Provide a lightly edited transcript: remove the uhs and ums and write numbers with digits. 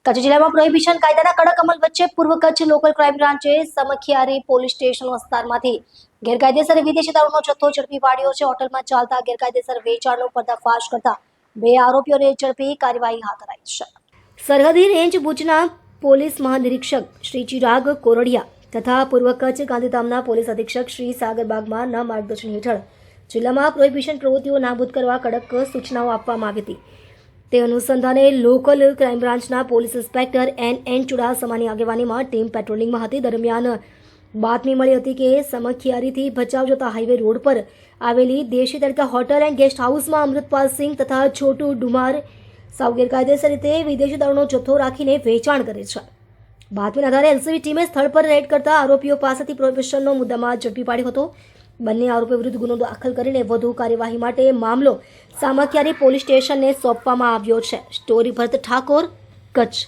કચ્છ જિલ્લામાં પ્રોહિબિશન કાયદાના કડક અમલ વચ્ચે પૂર્વ કચ્છ લોકલ ક્રાઇમ બ્રાન્ચે સમખિયારી પોલીસ સ્ટેશન વિસ્તારમાંથી ગેરકાયદેસર વિદેશી દારૂનો જથ્થો ઝડપી પાડ્યો છે. હોટલમાં ચાલતા ગેરકાયદેસર વેચાણનો પર્દાફાશ કરતા 2 આરોપીઓને ઝડપી કાર્યવાહી હાથ ધરાઈ છે. સરહદી રેન્જ ભુજના પોલીસ મહાનિરીક્ષક શ્રી ચિરાગ કોરડિયા તથા પૂર્વ કચ્છ ગાંધીધામના પોલીસ અધિક્ષક શ્રી સાગર બાગમારના માર્ગદર્શન હેઠળ જિલ્લામાં પ્રોહિબિશન પ્રવૃત્તિઓ નાબૂદ કરવા કડક સૂચનાઓ આપવામાં આવી હતી. તે અનુસંધાને લોકલ ક્રાઇમ બ્રાન્ચના પોલીસ ઇન્સ્પેક્ટર એન ચુડાસમાની આગેવાનીમાં ટીમ પેટ્રોલિંગમાં હતી. દરમિયાન બાતમી મળી હતી કે સમખિયારીથી ભચાઉ જતા હાઈવે રોડ પર આવેલી દેશી તડકા હોટલ એન્ડ ગેસ્ટ હાઉસમાં અમૃતપાલ સિંહ તથા છોટુ ડુમાર સાવ ગેરકાયદેસર રીતે વિદેશી દારૂનો જથ્થો રાખીને વેચાણ કરે છે. બાતમીના આધારે એલસીબી ટીમે સ્થળ પર રેડ કરતા આરોપીઓ પાસેથી પ્રોહિબિશનનો મુદ્દામાલ ઝડપી પાડ્યો હતો. બંને આરોપીઓ વિરુદ્ધ ગુનો દાખલ કરીને વધુ કાર્યવાહી માટે મામલો સામખિયારી પોલીસ સ્ટેશનને સોંપવામાં આવ્યો છે. સ્ટોરી ભરત ઠાકોર, કચ્છ.